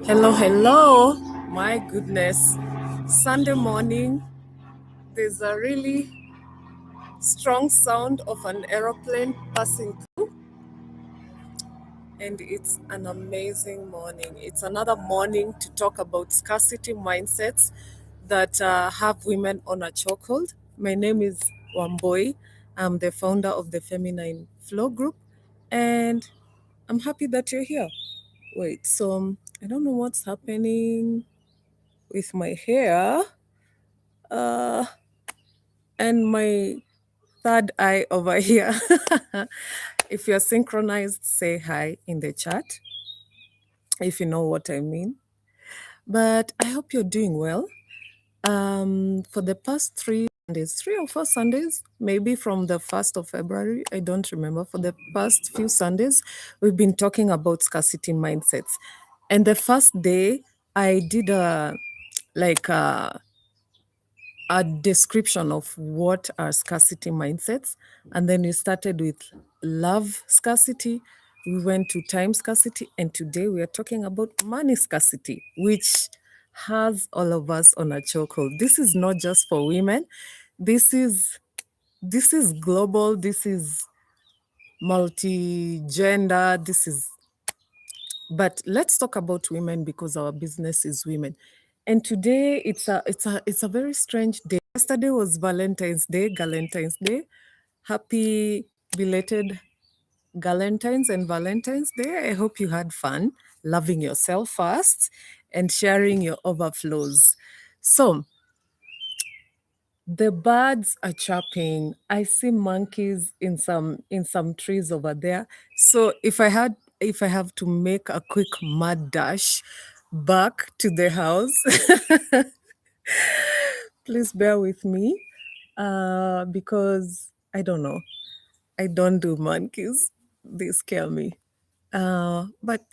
Hello, hello. My goodness. Sunday morning, there's a really strong sound of an aeroplane passing through, and it's an amazing morning. It's another morning to talk about scarcity mindsets that have women on a chokehold. My name is Wamboi. I'm the founder of the Feminine Flow Group, and I'm happy that you're here. Wait, so I don't know what's happening with my hair. And my third eye over here. If you're synchronized, say hi in the chat, if you know what I mean. But I hope you're doing well. For the past 3 or 4 Sundays, maybe from the 1st of February, I don't remember. For the past few Sundays, we've been talking about scarcity mindsets. And the first day, I did a description of what are scarcity mindsets. And then we started with love scarcity. We went to time scarcity. And today we are talking about money scarcity, which has all of us on a chokehold. This is not just for women. This is global. This is multi-gender. But let's talk about women because our business is women. And today it's a very strange day. Yesterday was Valentine's Day, Galentine's Day. Happy belated Galentine's and Valentine's Day. I hope you had fun loving yourself first and sharing your overflows. So the birds are chirping. I see monkeys in some trees over there. So if I have to make a quick mad dash back to the house, please bear with me, because I don't know. I don't do monkeys. They scare me. But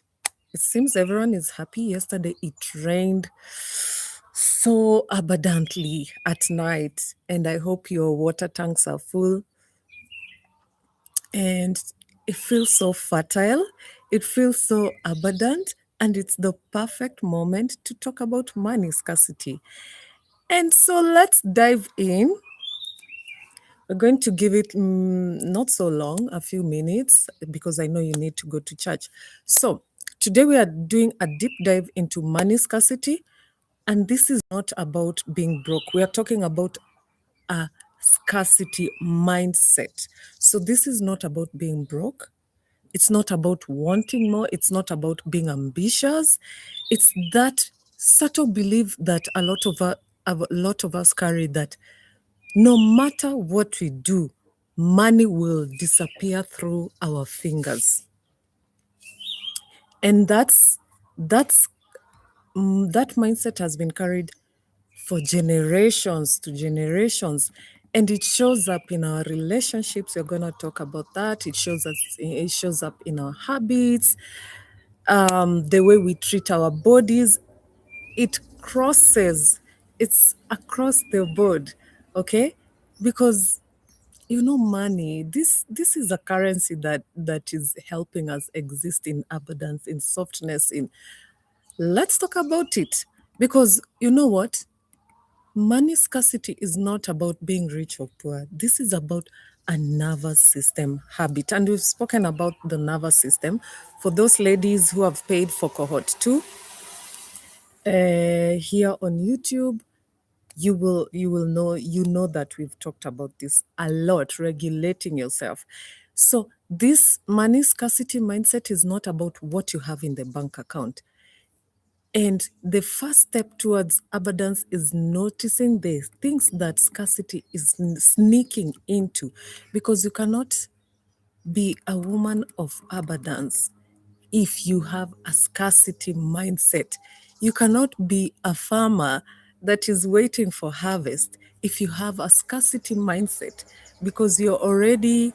it seems everyone is happy. Yesterday it rained so abundantly at night, and I hope your water tanks are full. And it feels so fertile, it feels so abundant, and it's the perfect moment to talk about money scarcity. And so let's dive in. We're going to give it not so long, a few minutes, because I know you need to go to church. So today we are doing a deep dive into money scarcity. And this is not about being broke. We are talking about a scarcity mindset. So this is not about being broke. It's not about wanting more. It's not about being ambitious. It's that subtle belief that a lot of us carry, that no matter what we do, money will disappear through our fingers. And that mindset has been carried for generations to generations, and it shows up in our relationships. We're going to talk about that. It shows up in our habits, the way we treat our bodies. It's across the board, okay? Because money, this is a currency that is helping us exist in abundance, in softness. Let's talk about it, because you know what? Money scarcity is not about being rich or poor. This is about a nervous system habit. And we've spoken about the nervous system. For those ladies who have paid for cohort 2, here on YouTube, you will know that we've talked about this a lot, regulating yourself. So this money scarcity mindset is not about what you have in the bank account. And the first step towards abundance is noticing the things that scarcity is sneaking into, because you cannot be a woman of abundance if you have a scarcity mindset. You cannot be a farmer that is waiting for harvest if you have a scarcity mindset, because you're already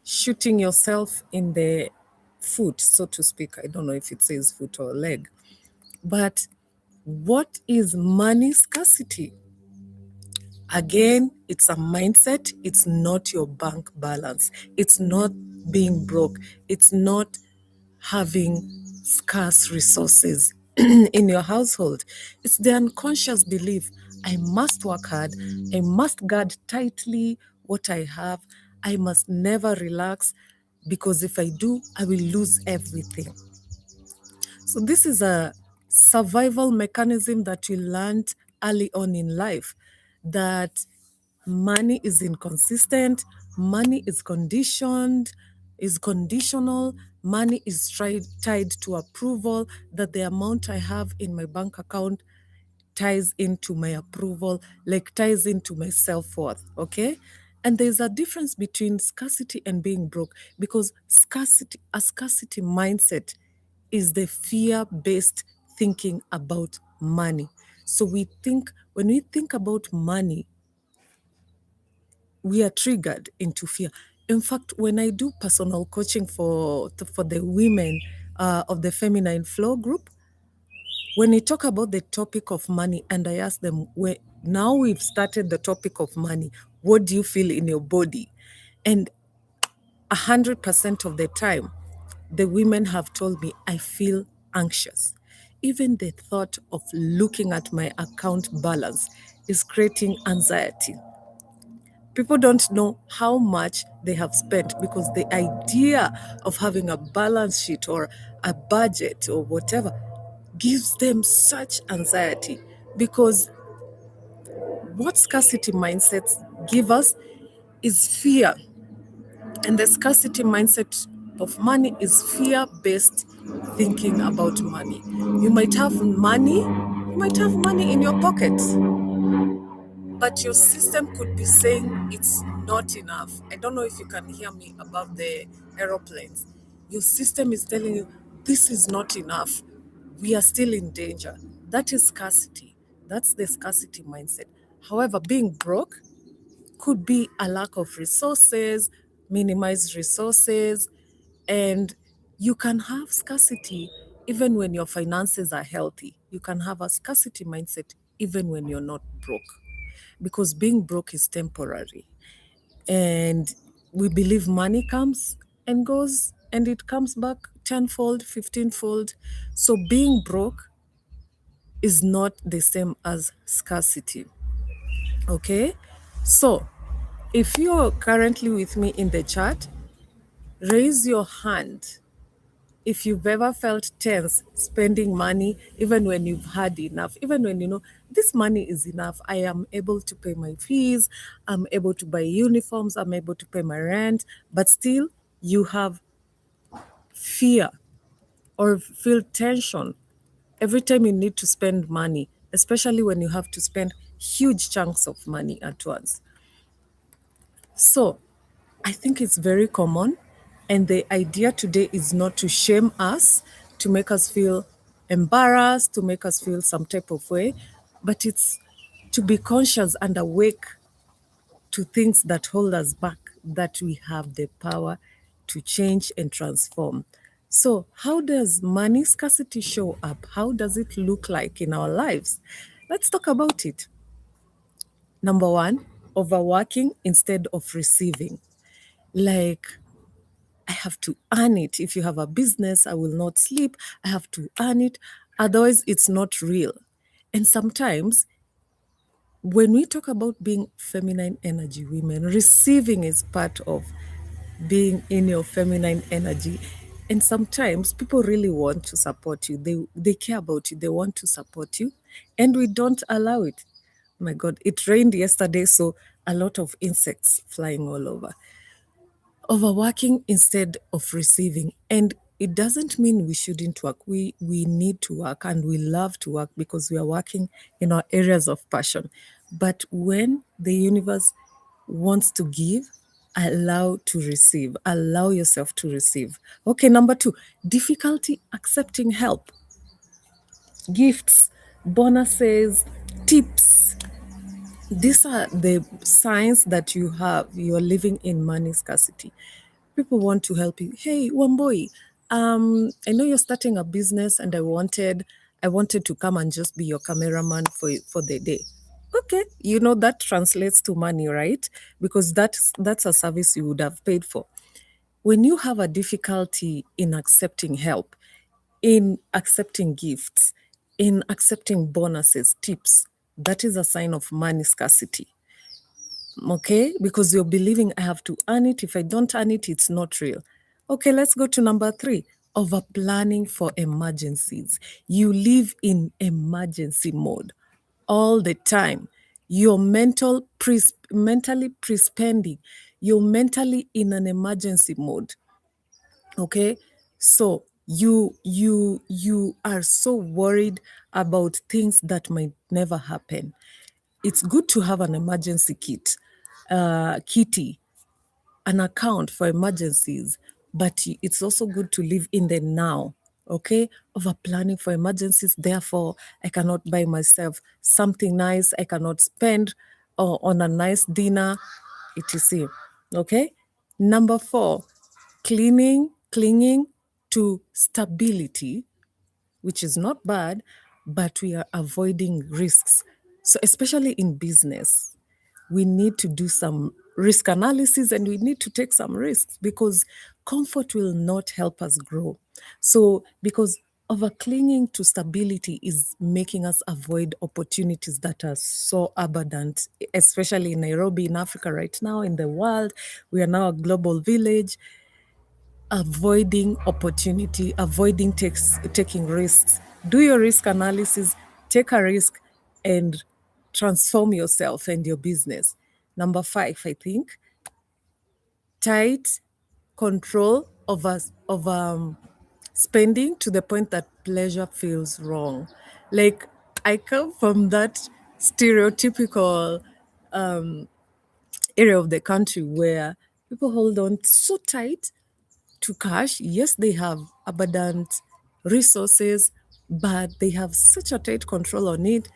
shooting yourself in the foot, so to speak. I don't know if it says foot or leg. But what is money scarcity? Again, it's a mindset. It's not your bank balance. It's not being broke. It's not having scarce resources in your household. It's the unconscious belief: I must work hard, I must guard tightly what I have, I must never relax, because if I do, I will lose everything. So, this is a survival mechanism that we learned early on in life, that money is inconsistent, money is conditioned, is conditional, money is tied to approval, that the amount I have in my bank account ties into my approval, like ties into my self-worth. Okay. And there's a difference between scarcity and being broke, because a scarcity mindset is the fear-based thinking about money. So when we think about money, we are triggered into fear. In fact, when I do personal coaching for the women of the Feminine Flow group, when we talk about the topic of money, and I ask them, now we've started the topic of money, what do you feel in your body? And 100% of the time, the women have told me, I feel anxious. Even the thought of looking at my account balance is creating anxiety. People don't know how much they have spent, because the idea of having a balance sheet or a budget or whatever gives them such anxiety, because what scarcity mindsets give us is fear. And the scarcity mindset of money is fear-based thinking about money. You might have money in your pocket, but your system could be saying it's not enough. I don't know if you can hear me above the aeroplanes. Your system is telling you this is not enough. We are still in danger. That is scarcity. That's the scarcity mindset. However, being broke could be a lack of resources, minimized resources, and you can have scarcity even when your finances are healthy. You can have a scarcity mindset even when you're not broke, because being broke is temporary. And we believe money comes and goes, and it comes back tenfold, 15-fold. So being broke is not the same as scarcity. Okay? So if you're currently with me in the chat, raise your hand if you've ever felt tense spending money, even when you've had enough, even when you know this money is enough. I am able to pay my fees, I'm able to buy uniforms, I'm able to pay my rent, but still you have fear or feel tension every time you need to spend money, especially when you have to spend huge chunks of money at once. So I think it's very common. And the idea today is not to shame us, to make us feel embarrassed, to make us feel some type of way, but it's to be conscious and awake to things that hold us back, that we have the power to change and transform. So, how does money scarcity show up? How does it look like in our lives? Let's talk about it. Number one, overworking instead of receiving. Like, I have to earn it. If you have a business, I will not sleep. I have to earn it. Otherwise, it's not real. And sometimes, when we talk about being feminine energy women, receiving is part of being in your feminine energy. And sometimes people really want to support you. They care about you. They want to support you. And we don't allow it. My God, it rained yesterday, so a lot of insects flying all over. Overworking instead of receiving. And it doesn't mean we shouldn't work. We need to work, and we love to work because we are working in our areas of passion. But when the universe wants to give, allow to receive. Allow yourself to receive. Okay, number two, difficulty accepting help, gifts, bonuses, tips. These are the signs that you're living in money scarcity. People want to help you. Hey, Wamboi, I know you're starting a business, and I wanted to come and just be your cameraman for the day. Okay, that translates to money, right? Because that's a service you would have paid for. When you have a difficulty in accepting help, in accepting gifts, in accepting bonuses, tips, that is a sign of money scarcity. Okay, because you're believing I have to earn it. If I don't earn it, it's not real. Okay, let's go to number 3, over planning for emergencies. You live in emergency mode all the time. You're mentally pre-spending. You're mentally in an emergency mode. Okay, so you are so worried about things that might never happen. It's good to have an emergency kitty, an account for emergencies, but it's also good to live in the now. Okay, over planning for emergencies. Therefore, I cannot buy myself something nice. I cannot spend on a nice dinner, etc. Okay, number 4, clinging to stability, which is not bad, but we are avoiding risks. So, especially in business, we need to do some risk analysis and we need to take some risks because comfort will not help us grow. So, because over clinging to stability is making us avoid opportunities that are so abundant, especially in Nairobi, in Africa, right now, in the world. We are now a global village. Avoiding opportunity, avoiding taking risks. Do your risk analysis, take a risk, and transform yourself and your business. Number 5, I think, tight control of spending to the point that pleasure feels wrong. Like, I come from that stereotypical area of the country where people hold on so tight to cash. Yes, they have abundant resources, but they have such a tight control on it.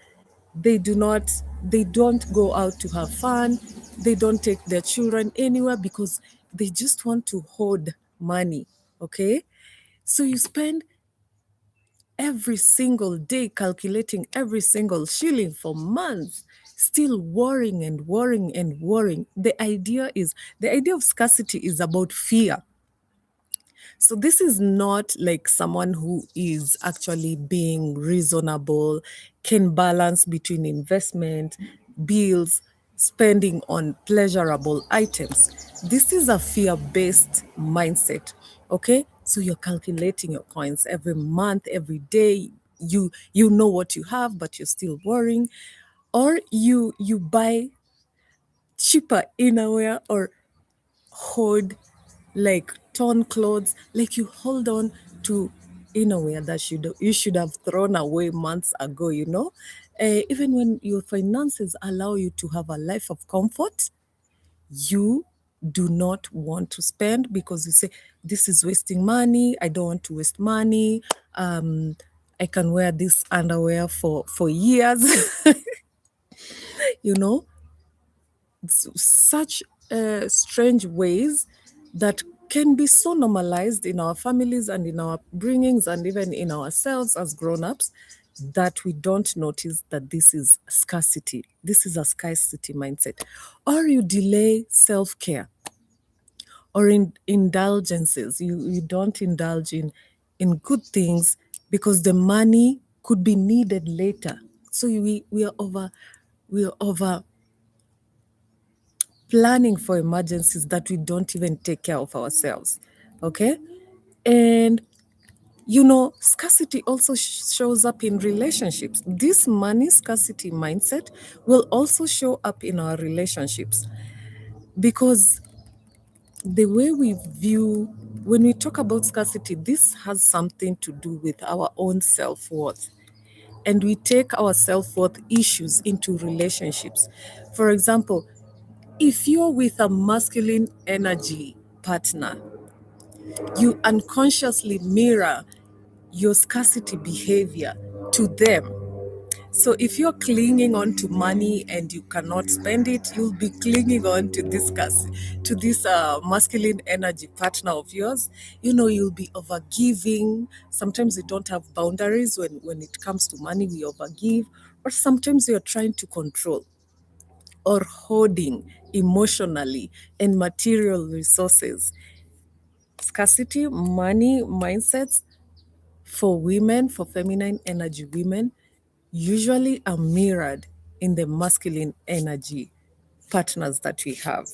They don't go out to have fun. They don't take their children anywhere because they just want to hoard money. Okay? So you spend every single day calculating every single shilling for months, still worrying and worrying and worrying. The idea of scarcity is about fear. So this is not like someone who is actually being reasonable, can balance between investment, bills, spending on pleasurable items. This is a fear-based mindset. Okay? So you're calculating your coins every month, every day. You know what you have, but you're still worrying. Or you buy cheaper innerwear or hoard like torn clothes, like you hold on to innerwear that you should have thrown away months ago, even when your finances allow you to have a life of comfort, you do not want to spend because you say, this is wasting money, I don't want to waste money. I can wear this underwear for years. you know Such strange ways that can be so normalized in our families and in our bringings and even in ourselves as grown-ups that we don't notice that this is scarcity. This is a scarcity mindset. Or you delay self-care or in indulgences. You don't indulge in good things because the money could be needed later. So we are over planning for emergencies that we don't even take care of ourselves. Okay? And scarcity also shows up in relationships. This money scarcity mindset will also show up in our relationships because the way we view, when we talk about scarcity, this has something to do with our own self worth. And we take our self worth issues into relationships. For example, if you're with a masculine energy partner, you unconsciously mirror your scarcity behavior to them. So if you're clinging on to money and you cannot spend it, you'll be clinging on to this masculine energy partner of yours. You'll be overgiving. Sometimes we don't have boundaries when it comes to money. We overgive, or sometimes you're trying to control or hoarding emotionally and material resources. Scarcity money mindsets for women, for feminine energy women, usually are mirrored in the masculine energy partners that we have.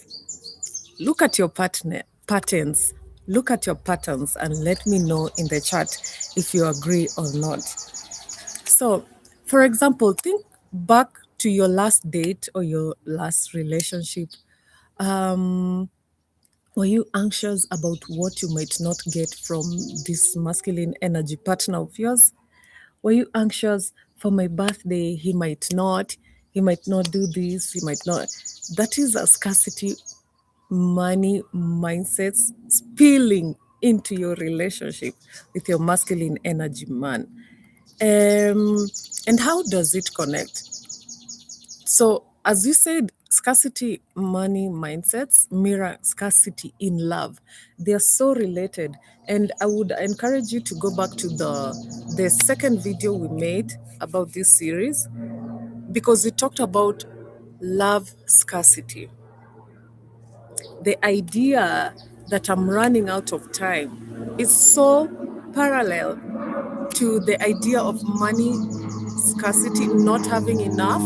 Look at your patterns. Look at your patterns and let me know in the chat if you agree or not. So, for example, think back to your last date or your last relationship. Um, were you anxious about what you might not get from this masculine energy partner of yours? Were you anxious for my birthday? He might not do this, he might not. That is a scarcity money mindsets spilling into your relationship with your masculine energy man. And how does it connect? So, as you said, scarcity money mindsets mirror scarcity in love. They are so related. And I would encourage you to go back to the second video we made about this series because we talked about love scarcity. The idea that I'm running out of time is so parallel to the idea of money scarcity, not having enough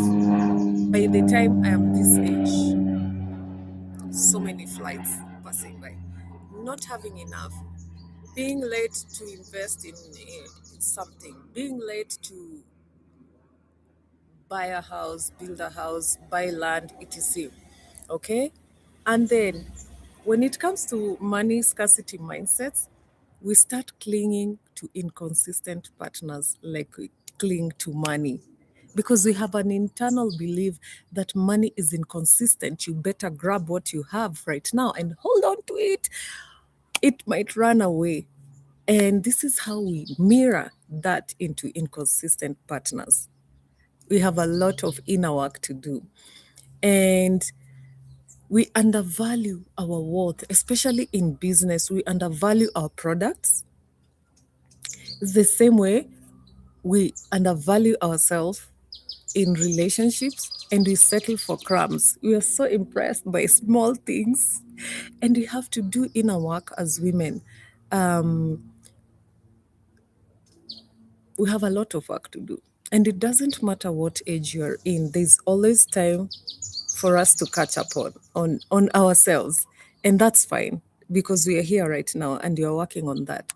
by the time I am this age. So many flights passing by, not having enough, being late to invest in something, being late to buy a house, build a house, buy land, etc. Okay? And then when it comes to money scarcity mindsets, we start clinging to inconsistent partners like we cling to money. Because we have an internal belief that money is inconsistent. You better grab what you have right now and hold on to it. It might run away. And this is how we mirror that into inconsistent partners. We have a lot of inner work to do. And we undervalue our worth, especially in business. We undervalue our products. It's the same way we undervalue ourselves in relationships and we settle for crumbs. We are so impressed by small things and we have to do inner work as women. We have a lot of work to do. And it doesn't matter what age you're in, there's always time for us to catch up on ourselves. And that's fine because we are here right now and you're working on that.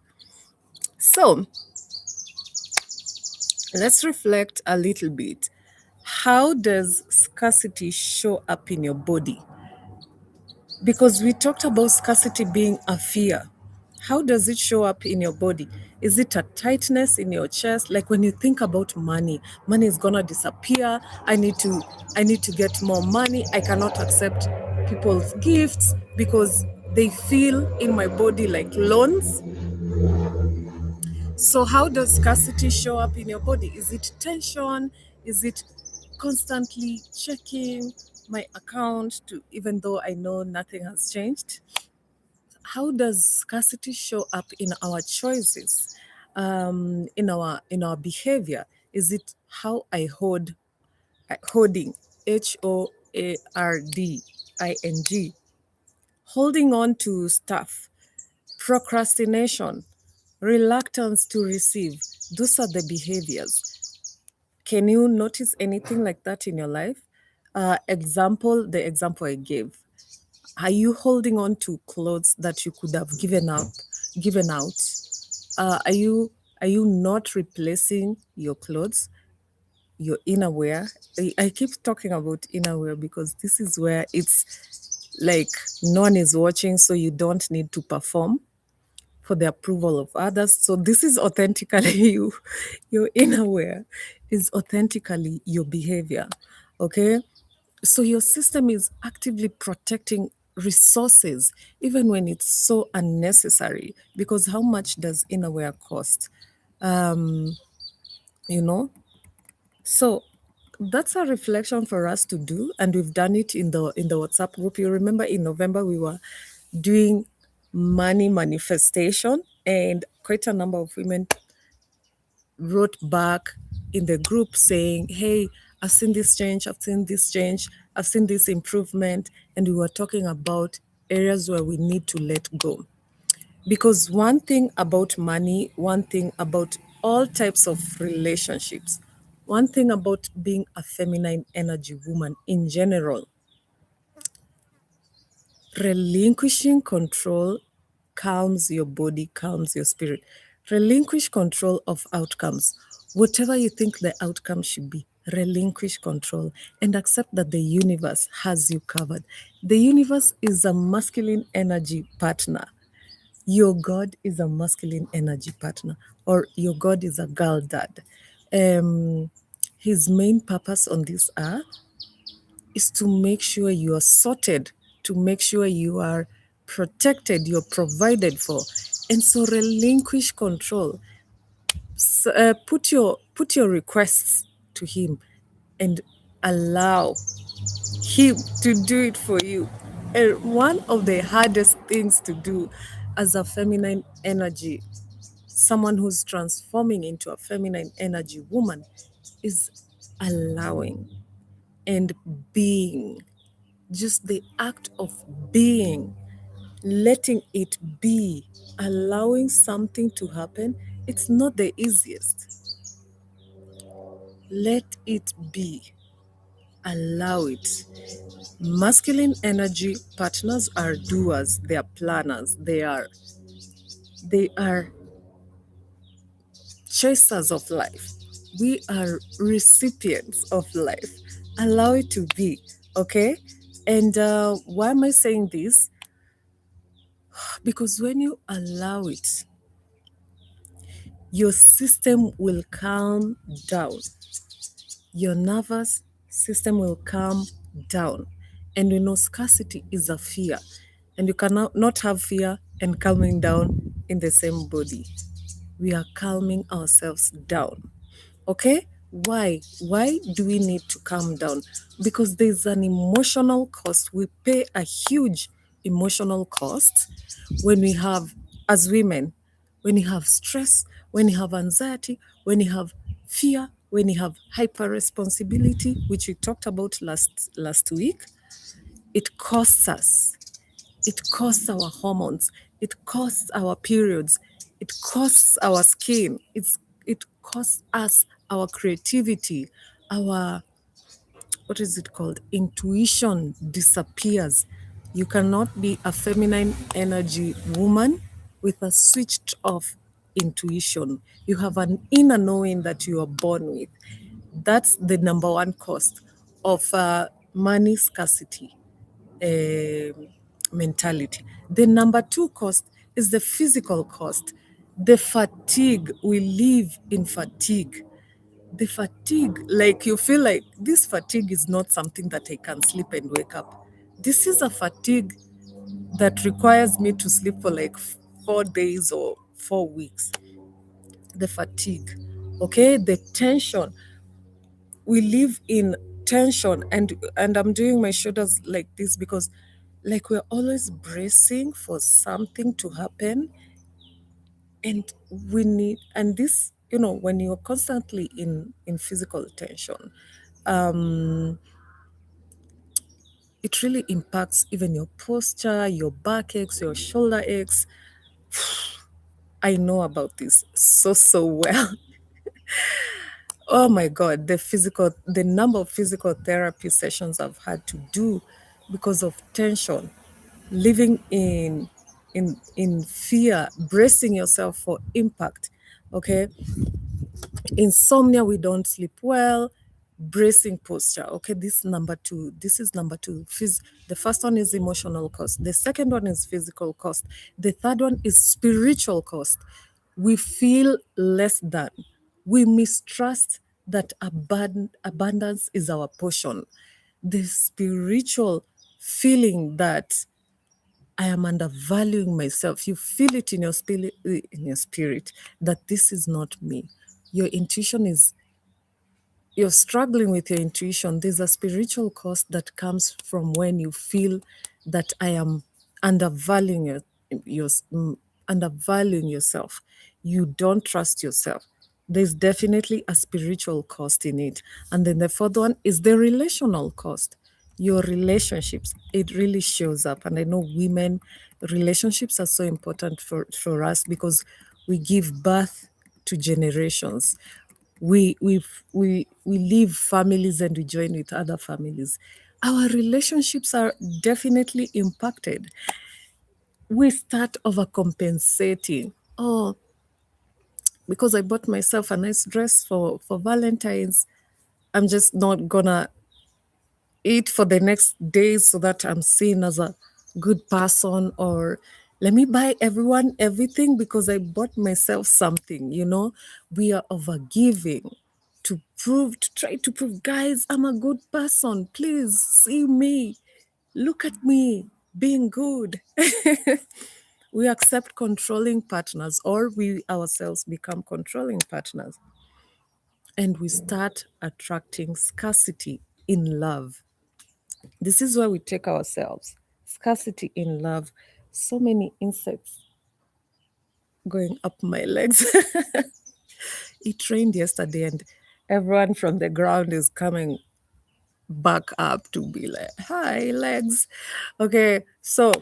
So let's reflect a little bit. How does scarcity show up in your body? Because we talked about scarcity being a fear. How does it show up in your body? Is it a tightness in your chest? Like when you think about money, money is gonna disappear. I need to get more money. I cannot accept people's gifts because they feel in my body like loans. So how does scarcity show up in your body? Is it tension? Is it constantly checking my account to even though I know nothing has changed? How does scarcity show up in our choices, in our behavior? Is it how I hoarding, HOARDING, holding on to stuff, procrastination, reluctance to receive? Those are the behaviors. Can you notice anything like that in your life? The example I gave. Are you holding on to clothes that you could have given out? Are you not replacing your clothes, your inner wear? I keep talking about inner wear because this is where it's like no one is watching, so you don't need to perform for the approval of others. So this is authentically you. Your inner wear is authentically your behavior. Okay? So your system is actively protecting resources, even when it's so unnecessary. Because how much does inner wear cost? You know? So that's a reflection for us to do, and we've done it in the WhatsApp group. You remember in November we were doing money manifestation, and quite a number of women wrote back in the group saying, "Hey, I've seen this change, I've seen this change, I've seen this improvement," and we were talking about areas where we need to let go. Because one thing about money, one thing about all types of relationships. One thing about being a feminine energy woman in general, relinquishing control calms your body, calms your spirit. Relinquish control of outcomes. Whatever you think the outcome should be, relinquish control and accept that the universe has you covered. The universe is a masculine energy partner. Your God is a masculine energy partner, or your God is a girl dad. His main purpose on this earth is to make sure you are sorted, to make sure you are protected, you're provided for. And so relinquish control. Put your requests to him and allow him to do it for you. And one of the hardest things to do as a feminine energy, someone who's transforming into a feminine energy woman, is allowing and being. Just the act of being, letting it be, allowing something to happen, it's not the easiest. Let it be. Allow it. Masculine energy partners are doers, they are planners, they are chasers of life. We are recipients of life. Allow it to be, okay? And why am I saying this? Because when you allow it, your system will calm down. Your nervous system will calm down. And we know scarcity is a fear. And you cannot not have fear and calming down in the same body. We are calming ourselves down. Okay? Why? Why do we need to calm down? Because there's an emotional cost. We pay a huge emotional cost when we have, as women, when you have stress, when you have anxiety, when you have fear, when you have hyper responsibility, which we talked about last week. It costs us. It costs our hormones. It costs our periods. It costs our skin. It costs us our creativity, our, what is it called? Intuition disappears. You cannot be a feminine energy woman with a switched off intuition. You have an inner knowing that you are born with. That's the number one cost of money scarcity mentality. The number two cost is the physical cost, the fatigue. We live in fatigue. The fatigue, like you feel like this fatigue is not something that I can sleep and wake up. This is a fatigue that requires me to sleep for like 4 days or 4 weeks. The fatigue, okay, the tension. We live in tension, and I'm doing my shoulders like this because like we're always bracing for something to happen, and we need, and this, when you're constantly in physical tension, it really impacts even your posture, your back aches, your shoulder aches. I know about this so well. Oh my God, the number of physical therapy sessions I've had to do because of tension, living in fear, bracing yourself for impact. Okay, insomnia, we don't sleep well, bracing posture. Okay, this number two. This is number two. The first one is emotional cost. The second one is physical cost. The third one is spiritual cost. We feel less than. We mistrust that abundance is our portion. The spiritual feeling that I am undervaluing myself. You feel it in your spirit that this is not me. Your intuition is, you're struggling with your intuition. There's a spiritual cost that comes from when you feel that I am undervaluing your, undervaluing yourself. You don't trust yourself. There's definitely a spiritual cost in it. And then the fourth one is the relational cost. Your relationships, it really shows up. And I know women, relationships are so important for us because we give birth to generations. We leave families and we join with other families. Our relationships are definitely impacted. We start overcompensating. Oh, because I bought myself a nice dress for Valentine's, I'm just not gonna eat for the next days so that I'm seen as a good person, or let me buy everyone everything because I bought myself something, We are overgiving to try to prove, guys, I'm a good person. Please see me. Look at me being good. We accept controlling partners, or we ourselves become controlling partners, and we start attracting scarcity in love. This is where we take ourselves. Scarcity in love. So many insects going up my legs. It rained yesterday, and everyone from the ground is coming back up to be like, hi, legs. Okay, so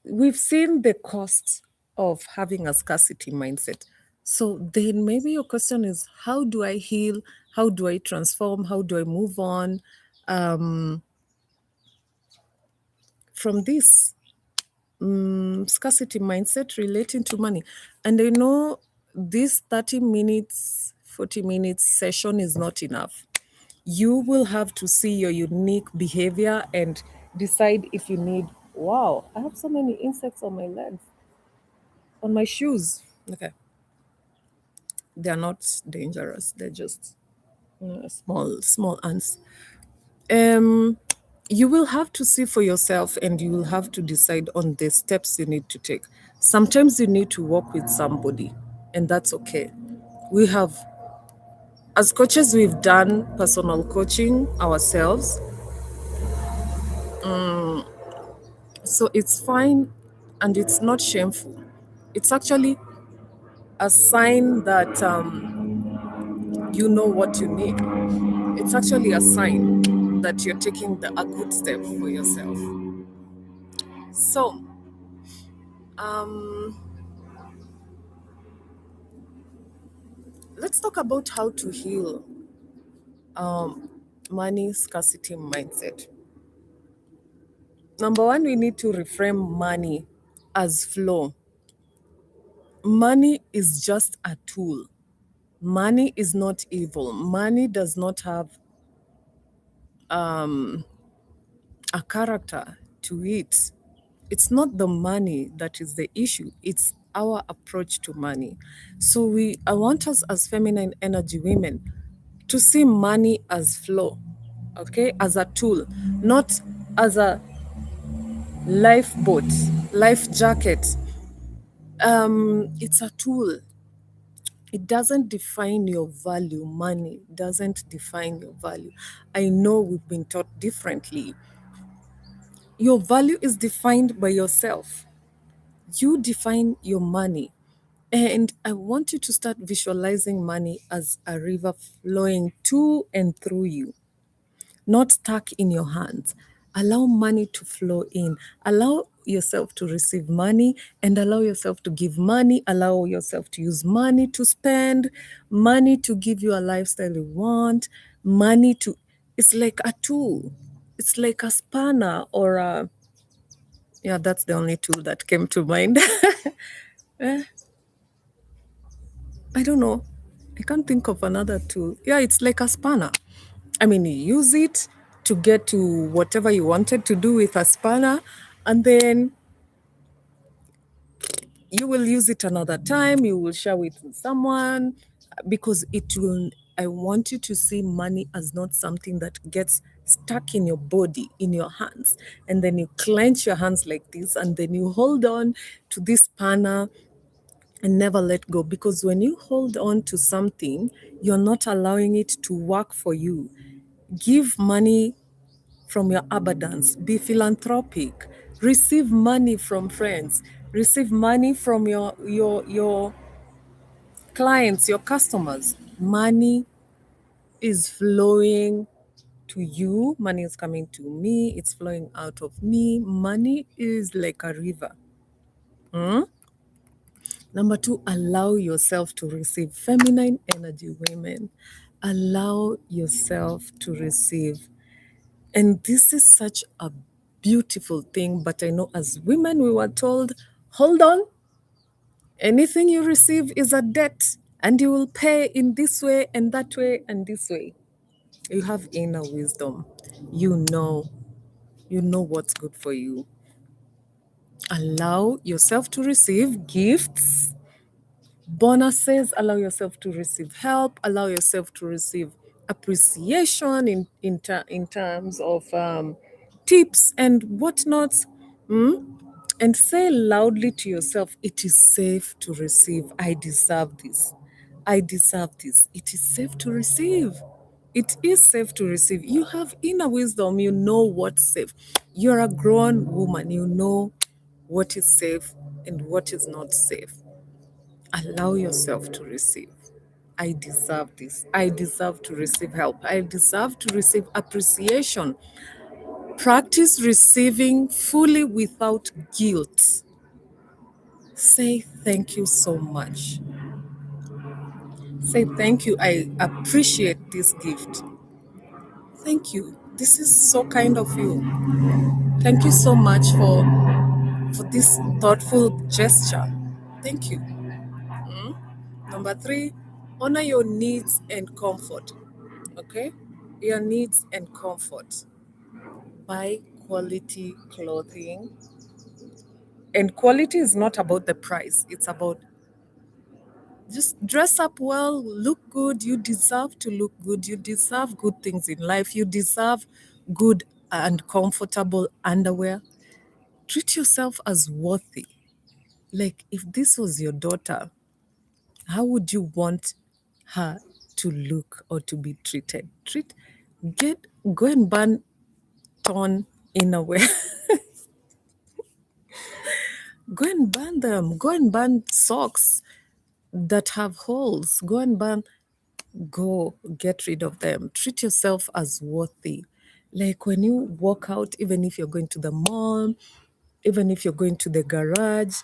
we've seen the cost of having a scarcity mindset. So then maybe your question is, how do I heal? How do I transform? How do I move on from this scarcity mindset relating to money? And I know this 30 minutes, 40 minutes session is not enough. You will have to see your unique behavior and decide if you need, wow, I have so many insects on my legs, on my shoes. Okay. They're not dangerous. They're just small ants. Um, you will have to see for yourself, and you will have to decide on the steps you need to take. Sometimes you need to work with somebody, and that's okay. We have, as coaches, we've done personal coaching ourselves. So it's fine and it's not shameful. It's actually a sign that you know what you need. It's actually a sign that you're taking a good step for yourself. So, um, let's talk about how to heal money scarcity mindset. Number one, we need to reframe money as flow. Money is just a tool. Money is not evil. Money does not have a character to it. It's not the money that is the issue, it's our approach to money. So I want us as feminine energy women to see money as flow, okay, as a tool, not as a lifeboat, life jacket. It's a tool. It doesn't define your value. Money doesn't define your value. I know we've been taught differently. Your value is defined by yourself. You define your money. And I want you to start visualizing money as a river flowing to and through you, not stuck in your hands. Allow money to flow in. Allow yourself to receive money and allow yourself to give money. Allow yourself to use money to spend, money to give you a lifestyle you want, money to, it's like a tool. It's like a spanner or a, yeah, that's the only tool that came to mind. I don't know. I can't think of another tool. Yeah, it's like a spanner. I mean, you use it to get to whatever you wanted to do with a spanner, and then you will use it another time. You will share it with someone because it will. I want you to see money as not something that gets stuck in your body, in your hands, and then you clench your hands like this, and then you hold on to this spanner and never let go, because when you hold on to something, you're not allowing it to work for you. Give money from your abundance, be philanthropic, receive money from friends, receive money from your clients, your customers. Money is flowing to you, money is coming to me, it's flowing out of me. Money is like a river. Number two, allow yourself to receive feminine energy, women. Allow yourself to receive. And this is such a beautiful thing. But I know as women, we were told, hold on, anything you receive is a debt, and you will pay in this way and that way and this way. You have inner wisdom. You know what's good for you. Allow yourself to receive gifts, bonuses, allow yourself to receive help, allow yourself to receive appreciation in terms of tips and whatnots. And say loudly to yourself, it is safe to receive. I deserve this. I deserve this. It is safe to receive. It is safe to receive. You have inner wisdom. You know what's safe. You're a grown woman. You know what is safe and what is not safe. Allow yourself to receive. I deserve this. I deserve to receive help. I deserve to receive appreciation. Practice receiving fully without guilt. Say thank you so much. Say thank you. I appreciate this gift. Thank you. This is so kind of you. Thank you so much for this thoughtful gesture. Thank you. Number three, honor your needs and comfort. Okay? Your needs and comfort. Buy quality clothing. And quality is not about the price, it's about just dress up well, look good. You deserve to look good. You deserve good things in life. You deserve good and comfortable underwear. Treat yourself as worthy. Like if this was your daughter, how would you want her to look or to be treated? Get go and burn torn innerwear. Go and burn them. Go and burn socks that have holes. Go get rid of them. Treat yourself as worthy. Like when you walk out, even if you're going to the mall, even if you're going to the garage,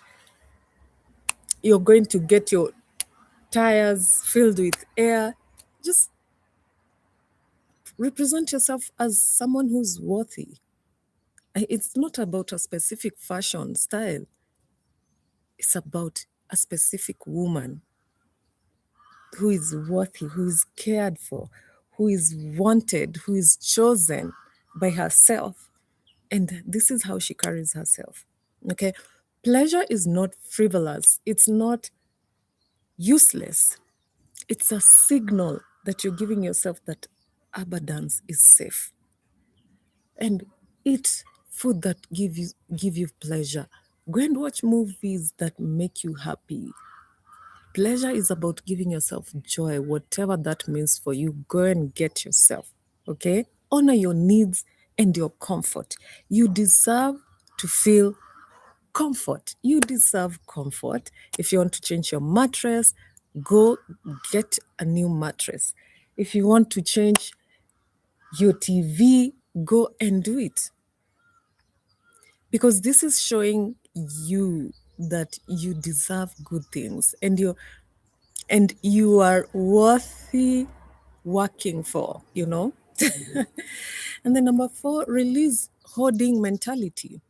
you're going to get your tires filled with air. Just represent yourself as someone who's worthy. It's not about a specific fashion style, it's about a specific woman who is worthy, who is cared for, who is wanted, who is chosen by herself. And this is how she carries herself. Okay. Pleasure is not frivolous, it's not useless. It's a signal that you're giving yourself that abundance is safe. And eat food that give you pleasure. Go and watch movies that make you happy. Pleasure is about giving yourself joy, whatever that means for you. Go and get yourself, okay? Honor your needs and your comfort. You deserve to feel comfort. You deserve comfort. If you want to change your mattress, go get a new mattress. If you want to change your TV, go and do it. Because this is showing you that you deserve good things and you are worthy working for, you know? And then number four, release hoarding mentality.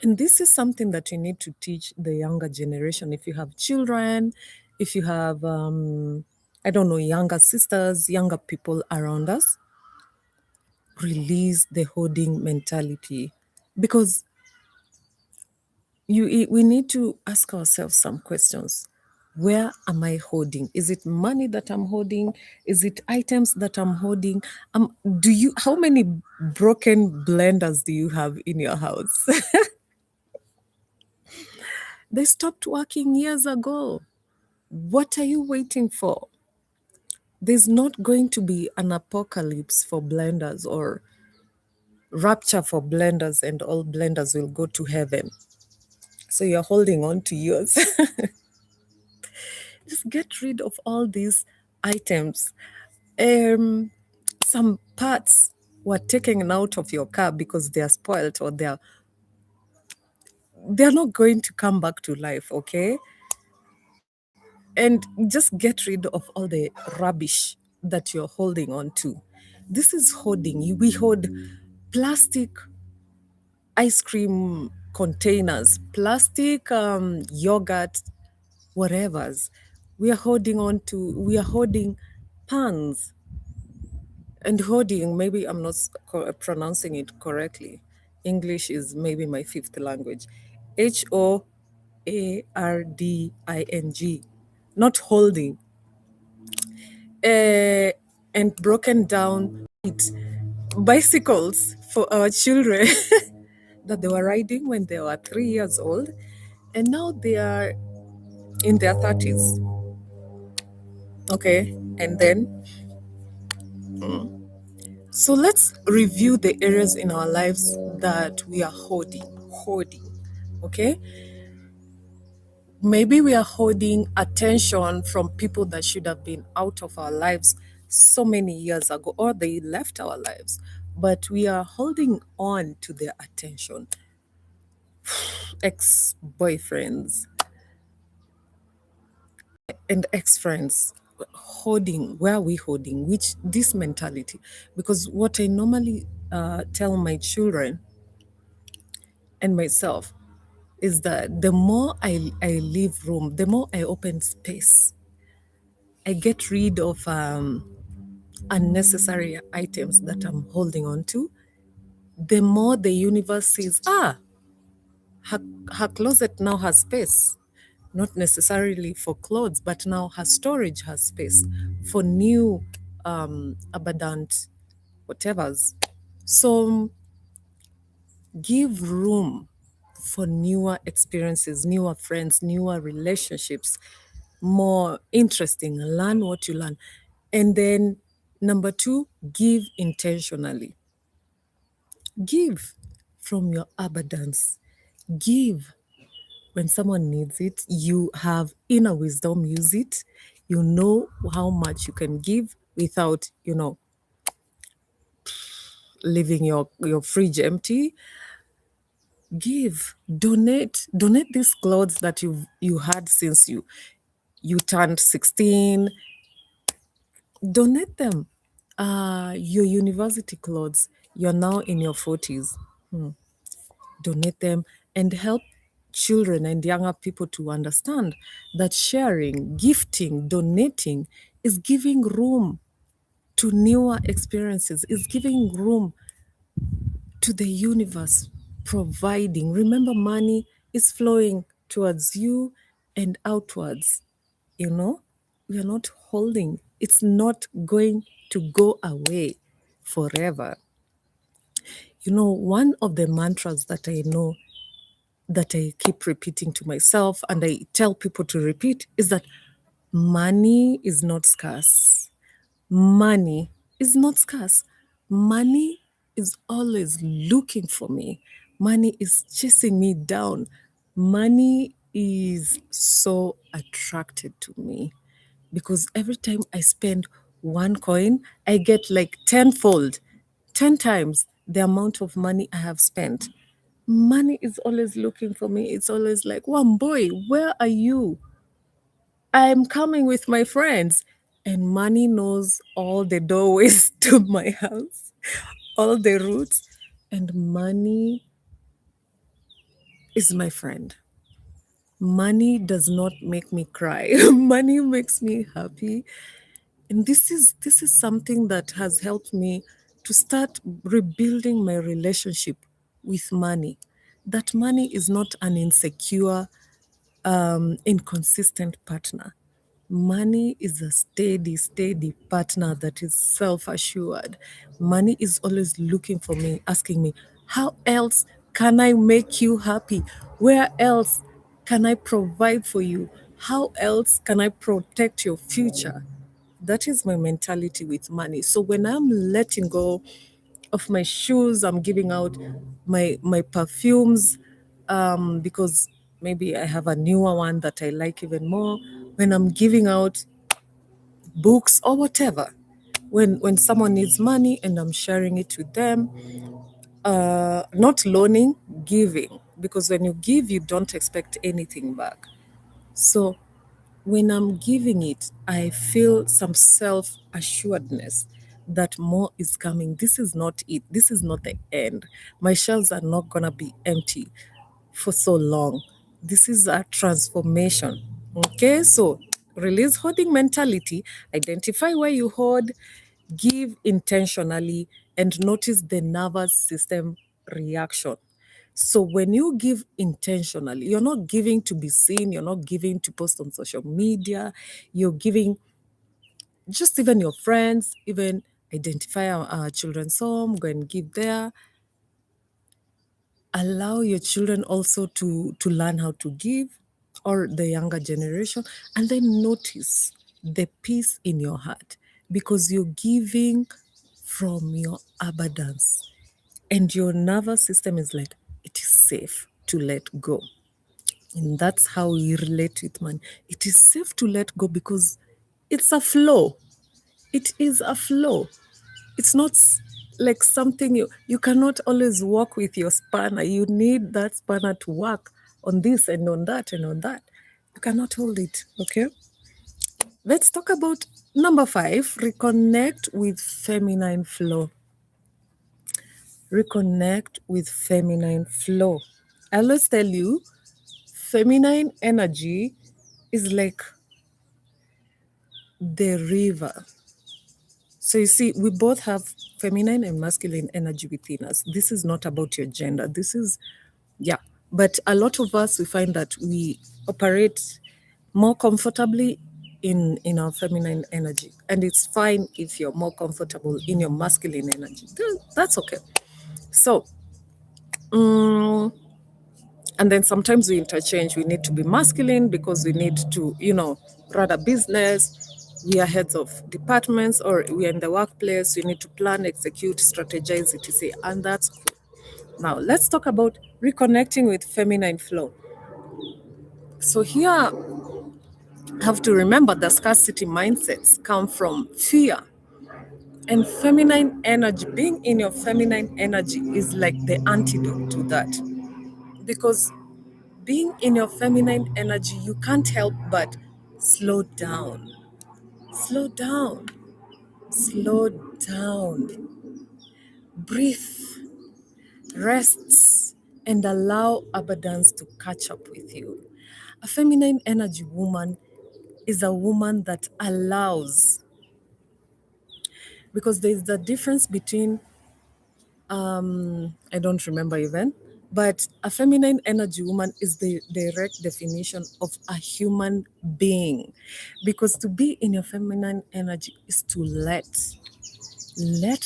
And this is something that you need to teach the younger generation. If you have children, if you have, I don't know, younger sisters, younger people around us, release the hoarding mentality. Because we need to ask ourselves some questions. Where am I hoarding? Is it money that I'm hoarding? Is it items that I'm hoarding? How many broken blenders do you have in your house? They stopped working years ago. What are you waiting for? There's not going to be an apocalypse for blenders or rapture for blenders and all blenders will go to heaven. So you're holding on to yours. Just get rid of all these items. Some parts were taken out of your car because they are spoiled or they're not going to come back to life, okay? and just get rid of all the rubbish that you're holding on to. This is hoarding. We hoard plastic ice cream containers, plastic yogurt, whatever's. We are hoarding pans. And hoarding, maybe I'm not pronouncing it correctly. English is maybe my fifth language. HOARDING, not holding. And broken down it bicycles for our children that they were riding when they were 3 years old, and now they are in their 30s. Okay, and then so let's review the areas in our lives that we are hoarding. Okay, maybe we are holding attention from people that should have been out of our lives so many years ago, or they left our lives, but we are holding on to their attention. Ex-boyfriends and ex-friends, holding. Where are we holding? Which this mentality? Because what I normally tell my children and myself is that the more I leave room, the more I open space, I get rid of unnecessary items that I'm holding on to, the more the universe says, her, her closet now has space. Not necessarily for clothes, but now her storage has space for new abundant whatevers. So give room for newer experiences, newer friends, newer relationships, more interesting. Learn what you learn. And then number two, give intentionally. Give from your abundance. Give when someone needs it. You have inner wisdom, use it. You know how much you can give without, leaving your fridge empty. Give, donate these clothes that you had since you turned 16. Donate them. Your university clothes, you're now in your 40s. Donate them and help children and younger people to understand that sharing, gifting, donating is giving room to newer experiences, is giving room to the universe providing. Remember, money is flowing towards you and outwards. You know, we are not holding, it's not going to go away forever. One of the mantras that I know that I keep repeating to myself and I tell people to repeat is that money is not scarce. Money is not scarce. Money is always looking for me. Money is chasing me down. Money is so attracted to me because every time I spend one coin, I get like tenfold, 10 times the amount of money I have spent. Money is always looking for me. It's always like, one boy, where are you? I'm coming with my friends. And money knows all the doorways to my house, all the routes. And money is my friend. Money does not make me cry. Money makes me happy. And this is something that has helped me to start rebuilding my relationship with money. That money is not an insecure, inconsistent partner. Money is a steady partner that is self assured. Money is always looking for me, asking me, how else can I make you happy? Where else can I provide for you? How else can I protect your future? That is my mentality with money. So when I'm letting go of my shoes, I'm giving out my perfumes, because maybe I have a newer one that I like even more. When I'm giving out books or whatever, when someone needs money and I'm sharing it with them, not loaning, giving, because when you give, you don't expect anything back. So when I'm giving it, I feel some self assuredness that more is coming. This is not it. This is not the end. My shelves are not going to be empty for so long. This is a transformation. Okay, so release hoarding mentality, identify where you hoard, give intentionally, and notice the nervous system reaction. So when you give intentionally, you're not giving to be seen, you're not giving to post on social media, you're giving just even your friends, even identify our children's home, go and give there. Allow your children also to learn how to give, or the younger generation, and then notice the peace in your heart because you're giving from your abundance, and your nervous system is like, it is safe to let go. And that's how we relate with money. It is safe to let go because it's a flow. It is a flow. It's not like something you cannot always walk with your spanner. You need that spanner to work on this and on that and on that. You cannot hold it. Okay. Let's talk about number 5, reconnect with feminine flow. Reconnect with feminine flow. I always tell you, feminine energy is like the river. So you see, we both have feminine and masculine energy within us. This is not about your gender. This is, yeah. But a lot of us, we find that we operate more comfortably in our feminine energy. And it's fine if you're more comfortable in your masculine energy. That's okay. So, and then sometimes we interchange. We need to be masculine because we need to, run a business. We are heads of departments, or we are in the workplace. We need to plan, execute, strategize, etc. And that's cool. Now, let's talk about reconnecting with feminine flow. So here, I have to remember the scarcity mindsets come from fear. And feminine energy, being in your feminine energy is like the antidote to that. Because being in your feminine energy, you can't help but slow down. Slow down. Slow down. Breathe. Rest. And allow abundance to catch up with you. A feminine energy woman is a woman that allows, because there's the difference between I don't remember even, but a feminine energy woman is the direct definition of a human being. Because to be in your feminine energy is to let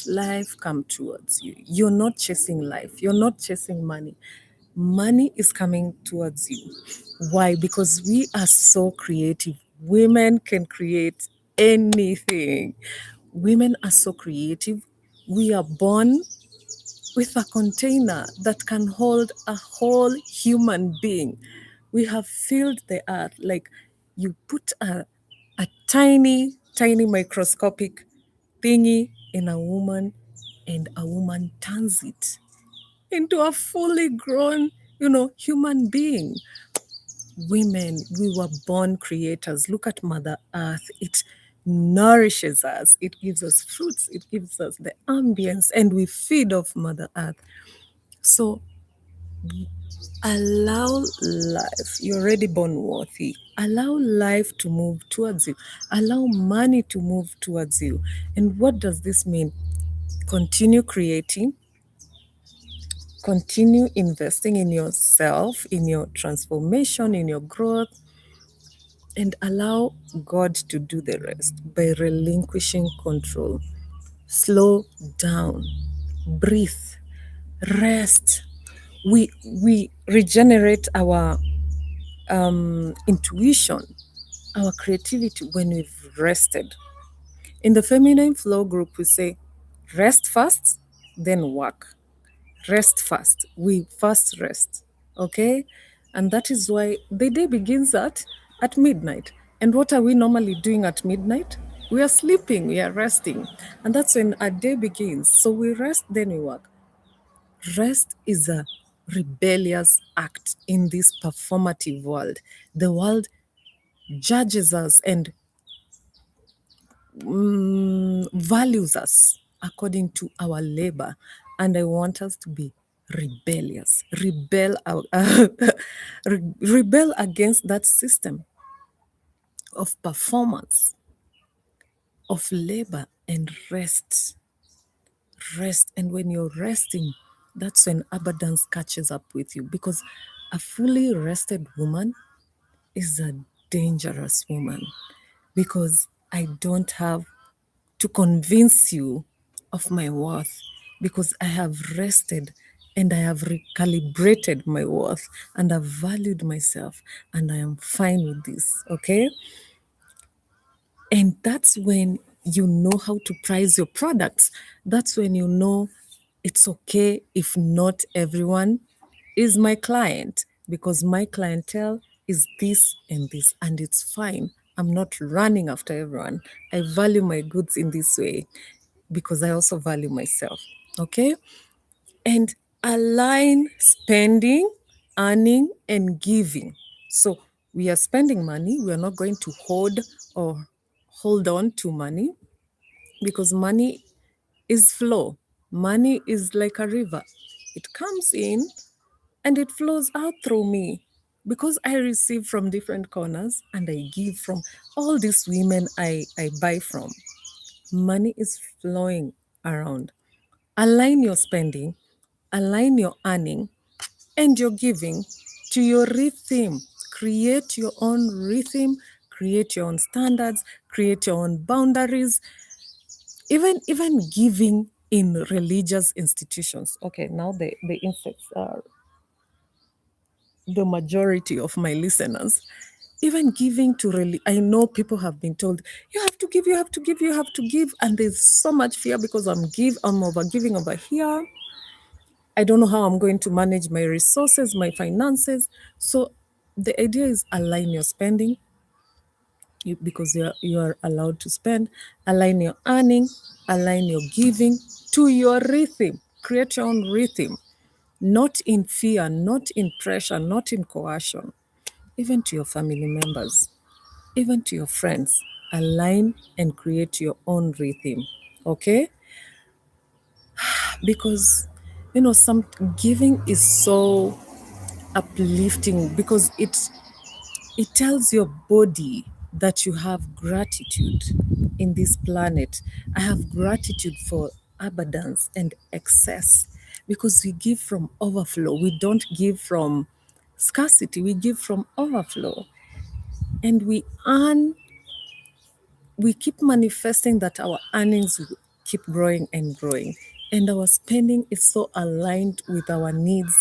life come towards you. You're not chasing life, you're not chasing money. Money is coming towards you. Why? Because we are so creative. Women can create anything. Women are so creative. We are born with a container that can hold a whole human being. We have filled the earth. Like, you put a tiny, tiny microscopic thingy in a woman, and a woman turns it into a fully grown, human being. Women, we were born creators. Look at Mother Earth. It nourishes us. It gives us fruits. It gives us the ambience, and we feed off Mother Earth. So allow life. You're already born worthy. Allow life to move towards you. Allow money to move towards you. And what does this mean? Continue creating. Continue investing in yourself, in your transformation, in your growth, and allow God to do the rest by relinquishing control. Slow down, breathe, rest. We regenerate our intuition, our creativity when we've rested. In the feminine flow group, we say rest first, then work. Rest first. We first rest. Okay? And that is why the day begins at midnight. And what are we normally doing at midnight? We are sleeping, we are resting. And that's when our day begins. So we rest, then we work. Rest is a rebellious act in this performative world. The world judges us and values us according to our labor. And I want us to be rebellious, rebel against that system of performance, of labor, and rest. And when you're resting, that's when abundance catches up with you, because a fully rested woman is a dangerous woman, because I don't have to convince you of my worth, because I have rested and I have recalibrated my worth and I've valued myself and I am fine with this. Okay. And that's when you know how to price your products. That's when you know it's okay if not everyone is my client, because my clientele is this and this, and it's fine. I'm not running after everyone. I value my goods in this way because I also value myself. Okay? And align spending, earning, and giving. So we are spending money. We are not going to hoard or hold on to money, because money is flow. Money is like a river. It comes in and it flows out through me, because I receive from different corners and I give from all these women I buy from. Money is flowing around. Align your spending, align your earning, and your giving to your rhythm. Create your own rhythm, create your own standards, create your own boundaries, even giving in religious institutions. Okay, now the insects are the majority of my listeners. Even giving to I know people have been told, you have to give, you have to give, you have to give, and there's so much fear because I'm over giving over here. I don't know how I'm going to manage my resources, my finances. So the idea is align your spending, because you are allowed to spend, align your earning, align your giving to your rhythm. Create your own rhythm, not in fear, not in pressure, not in coercion. Even to your family members, even to your friends, align and create your own rhythm. Okay? Because some giving is so uplifting, because it tells your body that you have gratitude in this planet. I have gratitude for abundance and excess, because we give from overflow. We don't give from scarcity, we give from overflow. And we keep manifesting that our earnings will keep growing and growing. And our spending is so aligned with our needs,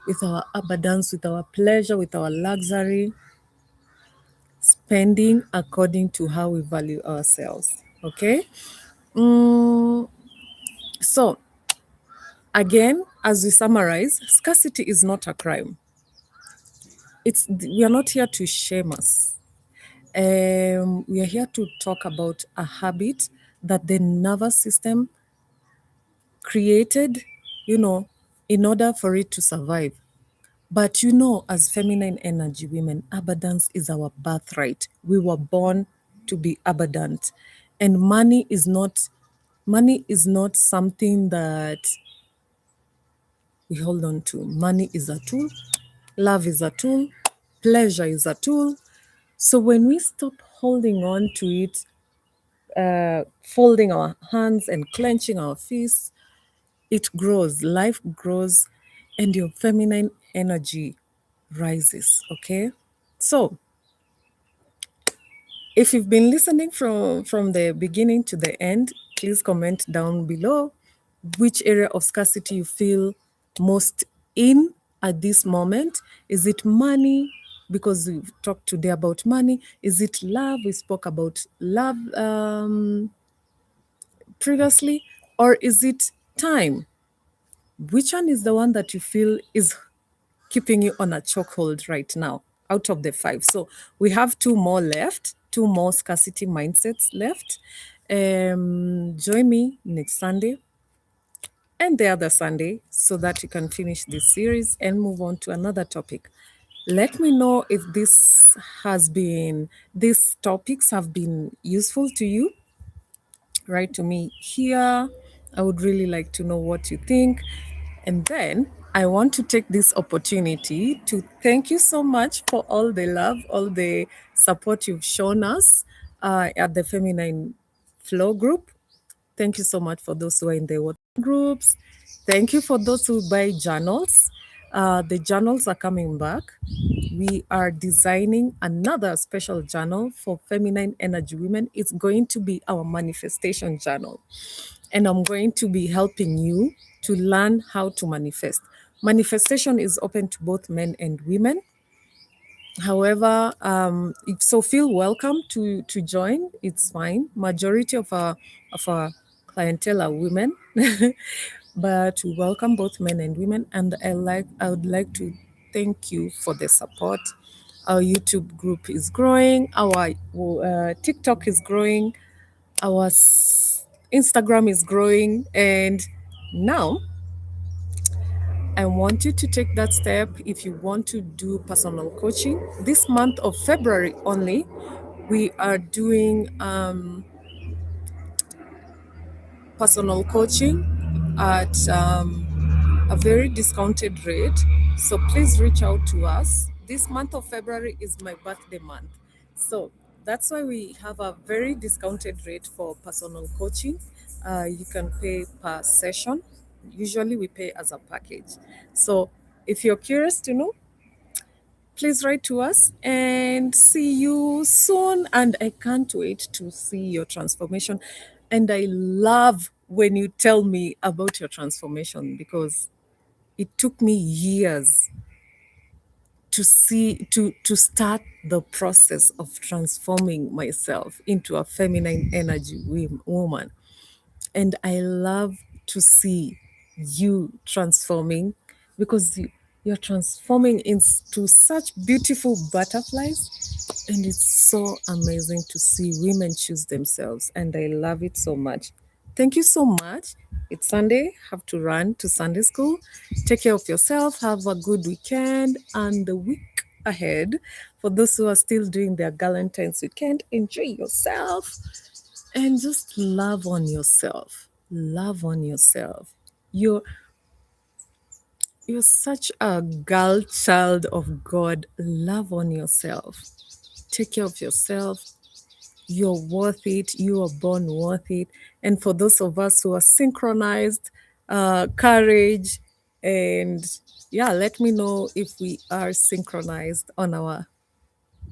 with our abundance, with our pleasure, with our luxury, spending according to how we value ourselves. Okay? So, again, as we summarize, scarcity is not a crime. We are not here to shame us. We are here to talk about a habit that the nervous system created, in order for it to survive. But as feminine energy women, abundance is our birthright. We were born to be abundant. And money is not something that we hold on to. Money is a tool, love is a tool, pleasure is a tool. So when we stop holding on to it, folding our hands and clenching our fists, it grows, life grows, and your feminine energy rises. Okay? So if you've been listening from the beginning to the end, please comment down below which area of scarcity you feel most in at this moment. Is it money? Because we've talked today about money. Is it love? We spoke about love previously. Or is it time? Which one is the one that you feel is keeping you on a chokehold right now out of the 5? So we have 2 more left, 2 more scarcity mindsets left. Join me next Sunday and the other Sunday so that we can finish this series and move on to another topic. Let me know if these topics have been useful to you. Write to me here. I would really like to know what you think. And then I want to take this opportunity to thank you so much for all the love, all the support you've shown us at the Feminine Flow group. Thank you so much for those who are in the WhatsApp groups. Thank you for those who buy journals. The journals are coming back. We are designing another special journal for feminine energy women. It's going to be our manifestation journal. And I'm going to be helping you to learn how to manifest. Manifestation is open to both men and women. However, so feel welcome to join. It's fine. Majority of our clientele are women, but we welcome both men and women. And I would like to thank you for the support. Our YouTube group is growing. Our TikTok is growing. Our Instagram is growing, and now I want you to take that step if you want to do personal coaching. This month of February only, we are doing personal coaching at a very discounted rate. So please reach out to us. This month of February is my birthday month. So that's why we have a very discounted rate for personal coaching. You can pay per session. Usually we pay as a package. So if you're curious to know, please write to us and see you soon. And I can't wait to see your transformation. And I love when you tell me about your transformation because it took me years to start the process of transforming myself into a feminine energy woman. And I love to see you transforming because you're transforming into such beautiful butterflies. And it's so amazing to see women choose themselves. And I love it so much. Thank you so much. It's Sunday. Have to run to Sunday school. Take care of yourself. Have a good weekend and the week ahead. For those who are still doing their Valentine's weekend, enjoy yourself and just love on yourself. Love on yourself. You're you're such a girl child of God. Love on yourself. Take care of yourself. You're worth it. You are born worth it. And for those of us who are synchronized, courage, and yeah, let me know if we are synchronized on our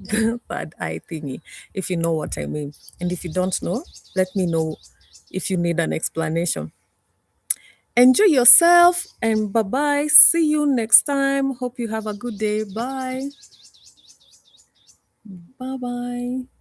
third eye thingy, if you know what I mean. And if you don't know, let me know if you need an explanation. Enjoy yourself and bye bye. See you next time. Hope you have a good day. Bye. Bye bye.